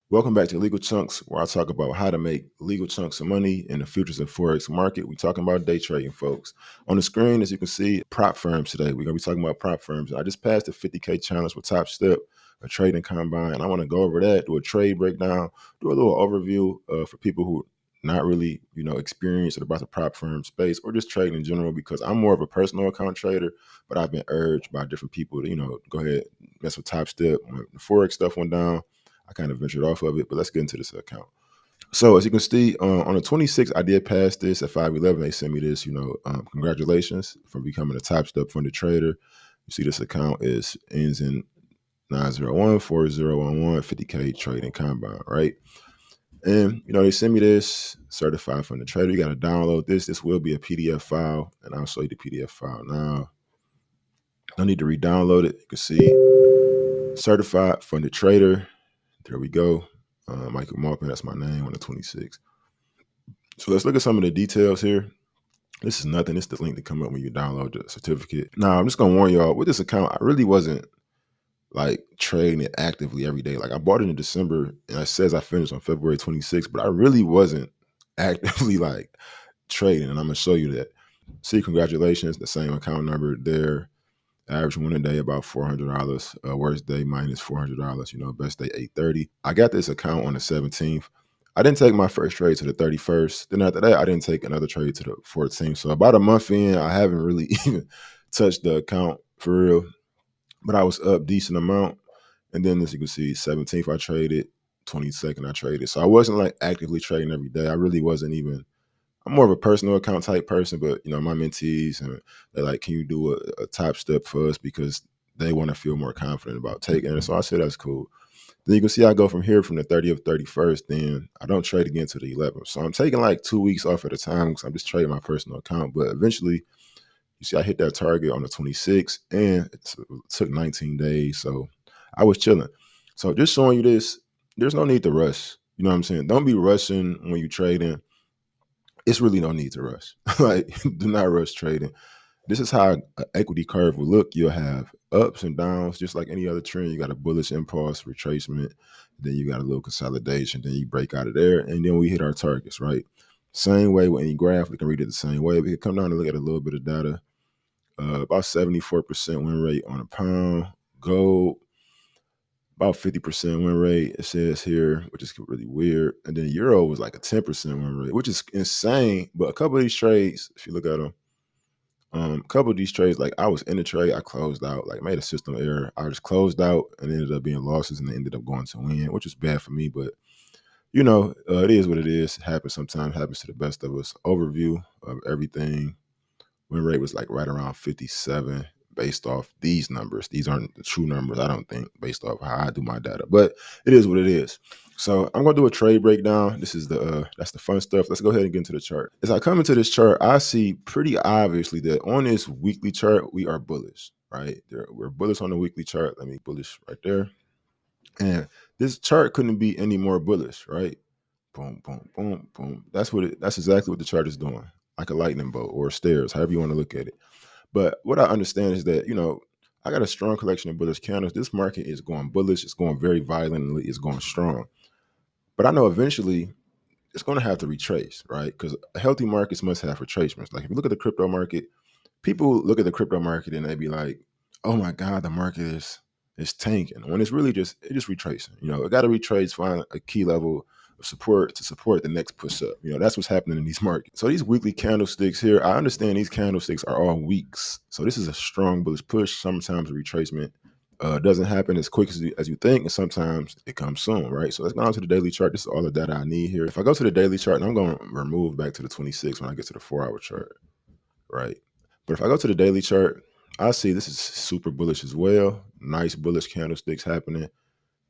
Welcome back to Legal Chunks, where I talk about how to make legal chunks of money in the futures and forex market. We talking about day trading, folks. On the screen, as you can see, prop firms today. We're gonna be talking about prop firms. I just passed the 50K challenge with TOPSTEP, a trading combine, and I want to go over that, do a trade breakdown, do a little overview for people who not really, experienced about the prop firm space or just trading in general. Because I'm more of a personal account trader, but I've been urged by different people to, go ahead mess with TOPSTEP when the forex stuff went down. I kind of ventured off of it, but let's get into this account. So as you can see, on the 26th, I did pass this at 511. They sent me this, congratulations for becoming a top step funded trader. You see this account ends in 901 4011 50K trading combine, right? And they sent me this certified funded trader. You got to download this. This will be a PDF file, and I'll show you the PDF file now. I need to re-download it. You can see certified funded trader. There we go. Michael Marpin, that's my name on the 26th. So let's look at some of the details here. This is nothing. It's the link to come up when you download the certificate. Now, I'm just going to warn y'all, with this account, I really wasn't like trading it actively every day. Like I bought it in December and it says I finished on February 26th, but I really wasn't actively like trading. And I'm going to show you that. See, congratulations. The same account number there. Average win a day about $400. Worst day minus $400. Best day 830. I got this account on the 17th. I didn't take my first trade to the 31st. Then after that, I didn't take another trade to the 14th. So about a month in, I haven't really even touched the account for real. But I was up decent amount. And then as you can see, 17th I traded, 22nd I traded. So I wasn't like actively trading every day. I really wasn't even. I'm more of a personal account type person, but my mentees and they're like, can you do a top step for us because they want to feel more confident about taking it. So I said that's cool. Then you can see I go from here from the 30th, 31st. Then I don't trade again to the 11th. So I'm taking like 2 weeks off at a time because I'm just trading my personal account. But eventually, you see I hit that target on the 26th, and it took 19 days. So I was chilling. So just showing you this, there's no need to rush. You know what I'm saying? Don't be rushing when you're trading. It's really no need to rush. Like, do not rush trading. This is how an equity curve will look. You'll have ups and downs, just like any other trend. You got a bullish impulse, retracement, then you got a little consolidation, then you break out of there, and then we hit our targets, right? Same way with any graph, we can read it the same way. We can come down and look at a little bit of data. About 74% win rate on a pound. Gold, about 50% win rate, it says here, which is really weird. And then Euro was like a 10% win rate, which is insane. But a couple of these trades, if you look at them, a couple of these trades, like I was in the trade, I closed out, like made a system error. I just closed out and ended up being losses and ended up going to win, which was bad for me. But it is what it is. It happens sometimes, happens to the best of us. Overview of everything. Win rate was like right around 57 based off these numbers. These aren't the true numbers, I don't think, based off how I do my data. But it is what it is. So I'm gonna do a trade breakdown. This is that's the fun stuff. Let's go ahead and get into the chart. As I come into this chart, I see pretty obviously that on this weekly chart, we are bullish, right? We're bullish on the weekly chart. Let me bullish right there. And this chart couldn't be any more bullish, right? Boom, boom, boom, boom. That's exactly what the chart is doing, like a lightning bolt or stairs, however you want to look at it. But what I understand is that, I got a strong collection of bullish candles. This market is going bullish. It's going very violently. It's going strong. But I know eventually it's going to have to retrace, right? Because healthy markets must have retracements. Like if you look at the crypto market, people look at the crypto market and they be like, "Oh my God, the market is tanking." When it's really just retracing. It got to retrace, find a key level of support to support the next push up. That's what's happening in these markets. So these weekly candlesticks here, I understand these candlesticks are all weeks. So this is a strong bullish push. Sometimes a retracement doesn't happen as quick as you think, and sometimes it comes soon, right? So let's go on to the daily chart. This is all the data I need here. If I go to the daily chart, and I'm going to remove back to the 26 when I get to the 4-hour chart, right? But if I go to the daily chart, I see this is super bullish as well. Nice bullish candlesticks happening.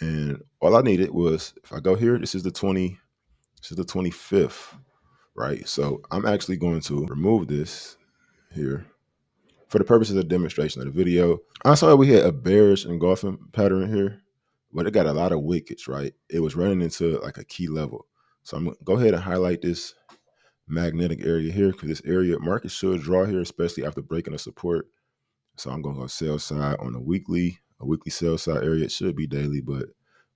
And all I needed was, if I go here, this is the 25th, right? So I'm actually going to remove this here for the purposes of demonstration of the video. I saw we had a bearish engulfing pattern here, but it got a lot of wickets, right? It was running into like a key level. So I'm going to go ahead and highlight this magnetic area here, because this area market should draw here, especially after breaking a support. So I'm going to go sell side on a weekly sell side area. It should be daily, but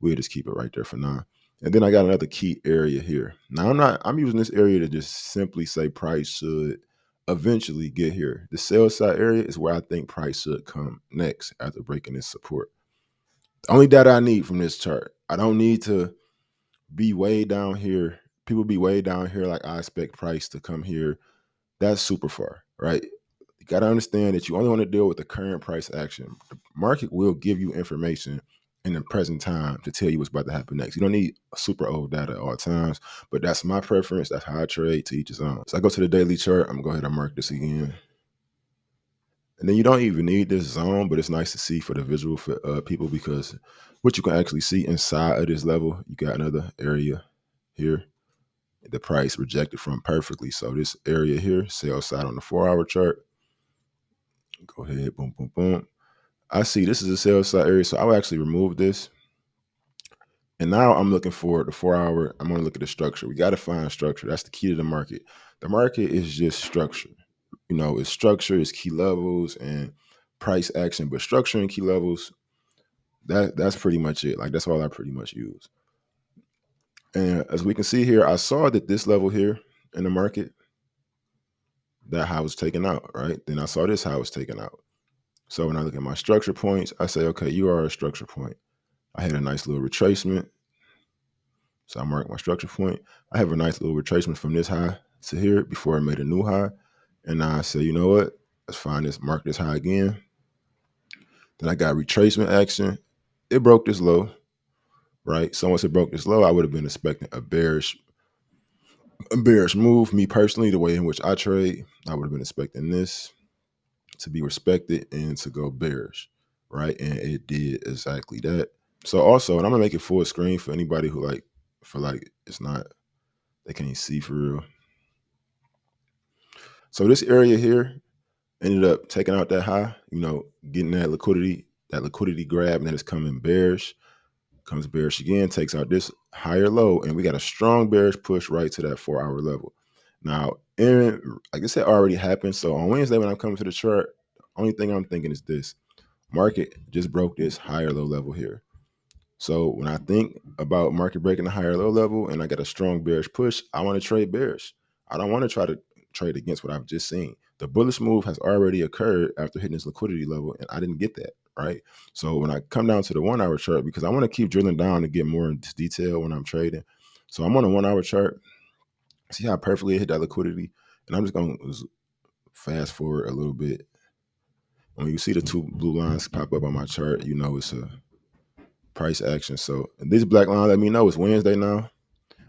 we'll just keep it right there for now. And then I got another key area here. Now I'm using this area to just simply say price should eventually get here. The sell side area is where I think price should come next after breaking this support. The only data I need from this chart. I don't need to be way down here. People be way down here like I expect price to come here. That's super far, right? You got to understand that you only want to deal with the current price action. The market will give you information in the present time to tell you what's about to happen next. You don't need super old data at all times, but that's my preference. That's how I trade, to each his own. So I go to the daily chart. I'm going to go ahead and mark this again. And then you don't even need this zone, but it's nice to see for the visual for people, because what you can actually see inside of this level, you got another area here. The price rejected from perfectly. So this area here, sell side on the 4-hour chart. Go ahead, boom, boom, boom. I see this is a sell side area, so I will actually remove this. And now I'm looking for the 4-hour. I'm going to look at the structure. We got to find structure. That's the key to the market. The market is just structure. You know, it's structure, it's key levels and price action, but structure and key levels, that's pretty much it. Like, that's all I pretty much use. And as we can see here, I saw that this level here in the market, that high was taken out, right? Then I saw this high was taken out. So when I look at my structure points, I say, okay, you are a structure point. I had a nice little retracement. So I mark my structure point. I have a nice little retracement from this high to here before I made a new high. And now I say, you know what? Let's find this, mark this high again. Then I got retracement action. It broke this low, right? So once it broke this low, I would have been expecting a bearish move. Me personally, the way in which I trade, I would have been expecting this to be respected and to go bearish, right? And it did exactly that. So also, and I'm gonna make it full screen for anybody who it's not, they can't see for real. So this area here ended up taking out that high, you know, getting that liquidity grab, and then it's coming bearish, comes bearish again, takes out this higher low, and we got a strong bearish push right to that 4-hour level. Now, and like I said, already happened. So on Wednesday when I'm coming to the chart, the only thing I'm thinking is this: market just broke this higher low level here. So when I think about market breaking the higher low level and I got a strong bearish push, I want to trade bearish. I don't want to try to trade against what I've just seen. The bullish move has already occurred after hitting this liquidity level, and I didn't get that, right? So when I come down to the 1-hour chart, because I want to keep drilling down to get more into detail when I'm trading. So I'm on a 1-hour chart. See how perfectly it hit that liquidity? And I'm just going to fast forward a little bit. When you see the two blue lines pop up on my chart, you know it's a price action. So this black line let me know it's Wednesday now.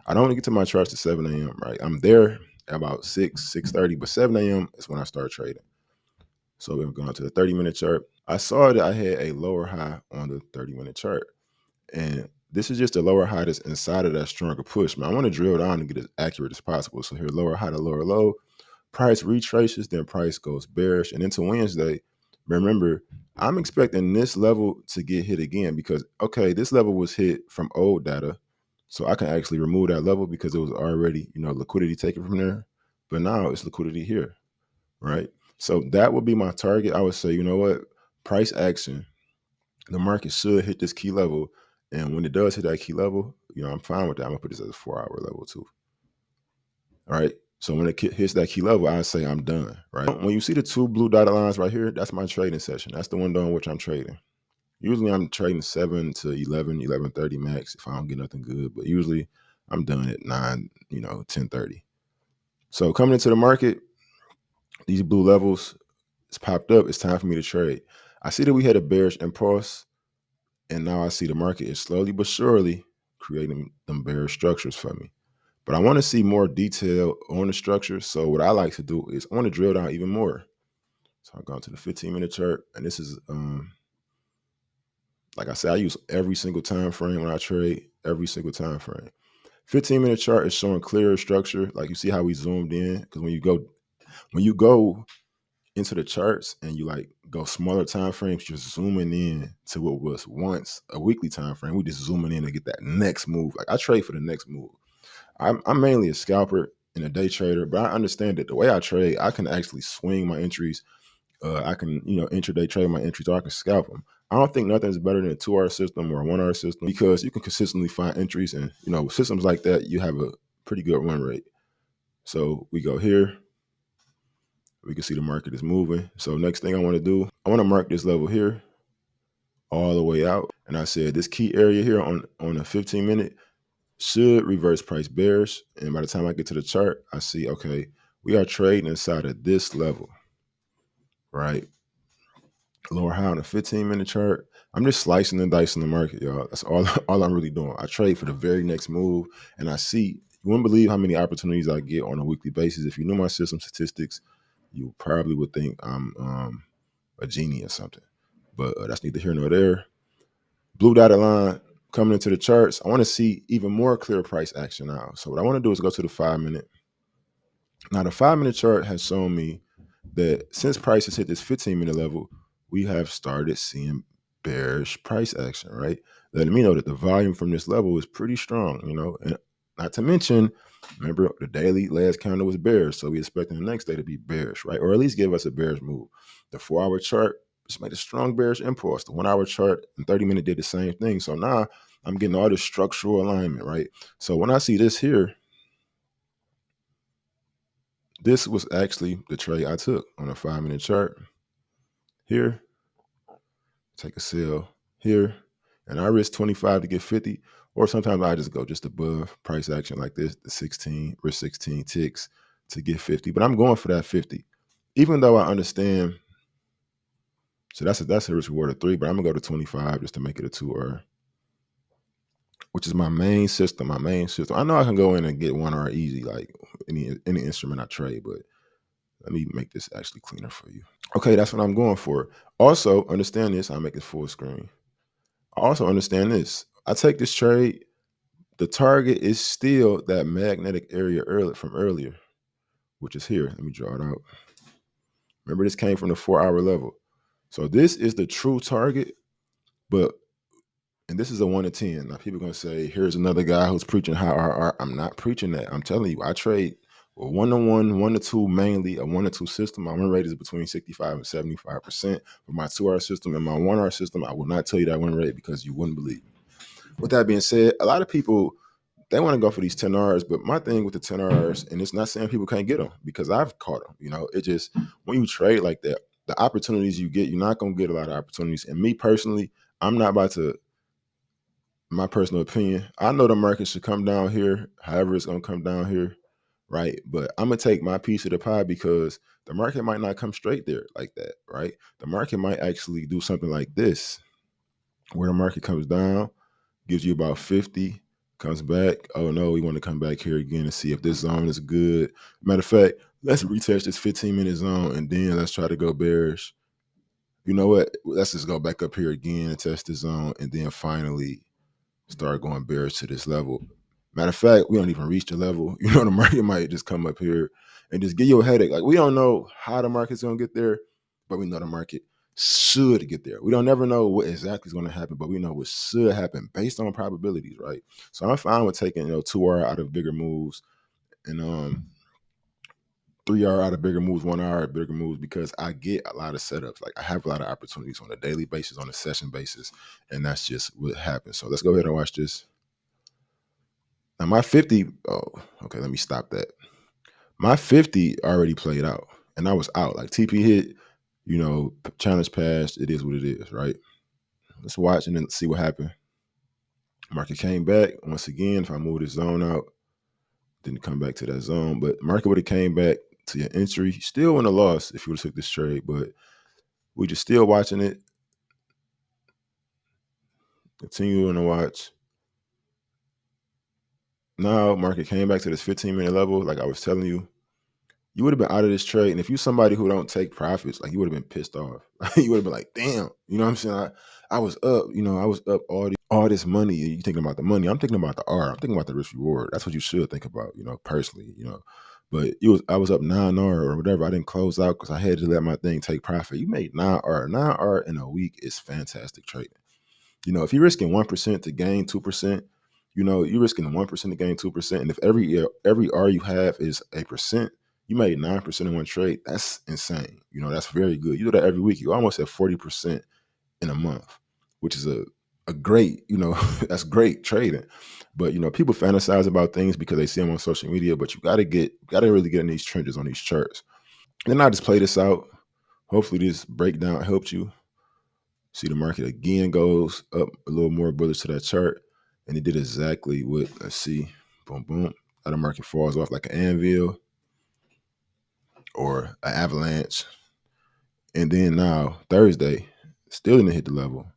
I don't want to get to my charts at 7 a.m., right? I'm there at about 6:30, but 7 a.m. is when I start trading. So we're going to the 30-minute chart. I saw that I had a lower high on the 30-minute chart. And this is just a lower high that's inside of that stronger push. Man, I want to drill down and get as accurate as possible. So here, lower high to lower low. Price retraces, then price goes bearish. And into Wednesday, remember, I'm expecting this level to get hit again because, okay, this level was hit from old data. So I can actually remove that level because it was already, you know, liquidity taken from there. But now it's liquidity here, right? So that would be my target. I would say, you know what? Price action, the market should hit this key level. And when it does hit that key level, you know, I'm fine with that. I'm going to put this as a 4-hour level too. All right. So when it hits that key level, I say I'm done, right? When you see the two blue dotted lines right here, that's my trading session. That's the window in which I'm trading. Usually I'm trading 7 to 11, 11:30 max if I don't get nothing good. But usually I'm done at 9, 10:30. So coming into the market, these blue levels, it's popped up. It's time for me to trade. I see that we had a bearish impulse, and now I see the market is slowly but surely creating them bearish structures for me. But I want to see more detail on the structure. So what I like to do is I want to drill down even more. So I've gone to the 15-minute chart, and this is, like I said, I use every single time frame when I trade, every single time frame. 15-minute chart is showing clearer structure. Like you see how we zoomed in, because when you go into the charts and you like go smaller time frames, you're zooming in to what was once a weekly time frame. We just zooming in to get that next move. Like I trade for the next move. I'm mainly a scalper and a day trader, but I understand that the way I trade, I can actually swing my entries I can, intraday trade my entries, or I can scalp them. I don't think nothing's better than a 2-hour system or a 1-hour system, because you can consistently find entries, and with systems like that, you have a pretty good run rate. So we go here. We can see the market is moving. So next thing I want to do, I want to mark this level here all the way out. And I said this key area here on a 15-minute should reverse price bearish. And by the time I get to the chart, I see, okay, we are trading inside of this level, right? Lower high on a 15-minute chart. I'm just slicing and dicing the market, y'all. That's all, all I'm really doing. I trade for the very next move, and I see, you wouldn't believe how many opportunities I get on a weekly basis. If you knew my system statistics, you probably would think I'm a genie or something. But that's neither here nor there. Blue dotted line coming into the charts. I want to see even more clear price action now. So what I want to do is go to the 5-minute. Now the 5-minute chart has shown me that since price has hit this 15-minute level, we have started seeing bearish price action, right? Letting me know that the volume from this level is pretty strong, and not to mention, remember the daily last candle was bearish, so we expecting the next day to be bearish, right? Or at least give us a bearish move. The 4-hour chart just made a strong bearish impulse. The 1-hour chart and 30-minute did the same thing. So now I'm getting all this structural alignment, right? So when I see this here, this was actually the trade I took on a 5-minute chart. Here, take a sell here, and I risk 25 to get 50, or sometimes I just go just above price action like this, the 16, risk 16 ticks to get 50, but I'm going for that 50, even though I understand. So that's a risk reward of 3, but I'm gonna go to 25 just to make it a 2R, which is my main system. I know I can go in and get 1R easy, like any instrument I trade, but let me make this actually cleaner for you. Okay, that's what I'm going for. Also, understand this. I'll make it full screen. I also understand this. I take this trade. The target is still that magnetic area from earlier, which is here. Let me draw it out. Remember, this came from the 4-hour level. So this is the true target, and this is a 1 to 10. Now, people are going to say, here's another guy who's preaching high RR. I'm not preaching that. I'm telling you, I trade a 1-to-1, 1-to-2, mainly a 1-to-2 system. My win rate is between 65 and 75%. For my 2-hour system and my 1-hour system, I will not tell you that win rate because you wouldn't believe me. With that being said, a lot of people, they want to go for these 10Rs, but my thing with the 10Rs, and it's not saying people can't get them because I've caught them, it just, when you trade like that, the opportunities you get, you're not going to get a lot of opportunities. And me personally, I'm not about to, my personal opinion, I know the market should come down here, however it's going to come down here, right? But I'm going to take my piece of the pie because the market might not come straight there like that, right? The market might actually do something like this, where the market comes down, gives you about 50, comes back. Oh no, we want to come back here again and see if this zone is good. Matter of fact, let's retest this 15-minute zone and then let's try to go bearish. You know what? Let's just go back up here again and test the zone and then finally start going bearish to this level. Matter of fact, we don't even reach the level. The market might just come up here and just give you a headache. Like, we don't know how the market's going to get there, but we know the market should get there. We don't never know what exactly is going to happen, but we know what should happen based on probabilities, right? So I'm fine with taking 2R out of bigger moves and 3R out of bigger moves, 1R out of bigger moves, because I get a lot of setups. Like, I have a lot of opportunities on a daily basis, on a session basis, and that's just what happens. So let's go ahead and watch this. Now my 50, oh, okay, let me stop that. My 50 already played out, and I was out. Like, TP hit, challenge passed. It is what it is, right? Let's watch and then see what happened. Market came back once again. If I move this zone out, didn't come back to that zone, but market would have came back to your entry. Still in a loss if you would have took this trade, but we just still watching it. Continuing to watch. Now market came back to this 15-minute level, like I was telling you. You would have been out of this trade. And if you're somebody who don't take profits, like, you would have been pissed off. You would have been like, damn, you know what I'm saying? I was up, I was up all this money. You thinking about the money. I'm thinking about the R. I'm thinking about the risk reward. That's what you should think about, personally, But I was up 9R or whatever. I didn't close out because I had to let my thing take profit. You made 9R. 9R in a week is fantastic trading. If you're risking 1% to gain 2%, you're risking 1% to gain 2%. And if every R you have is a percent, You made 9% in one trade. That's insane. That's very good. You do that every week, you almost at 40% in a month, which is a great, that's great trading. But people fantasize about things because they see them on social media. But you gotta really get in these trenches on these charts. And then I just play this out. Hopefully this breakdown helped you. See the market again goes up a little more bullish to that chart. And it did exactly what, let's see, boom, boom. How the market falls off like an anvil or an avalanche. And then now Thursday, still didn't hit the level.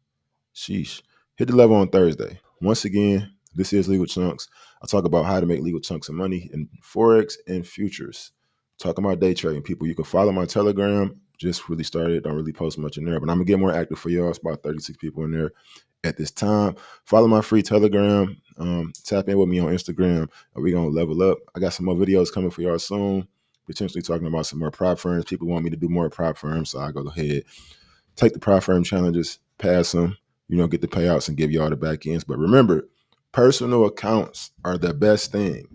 Sheesh. Hit the level on Thursday. Once again, this is Legal Chunks. I talk about how to make legal chunks of money in Forex and futures. Talking about day trading, people. You can follow my Telegram. Just really started. Don't really post much in there, but I'm going to get more active for y'all. It's about 36 people in there at this time. Follow my free Telegram. Tap in with me on Instagram. We're going to level up. I got some more videos coming for y'all soon. Potentially talking about some more prop firms. People want me to do more prop firms, so I go ahead, take the prop firm challenges, pass them, get the payouts and give y'all the back ends. But remember, personal accounts are the best thing.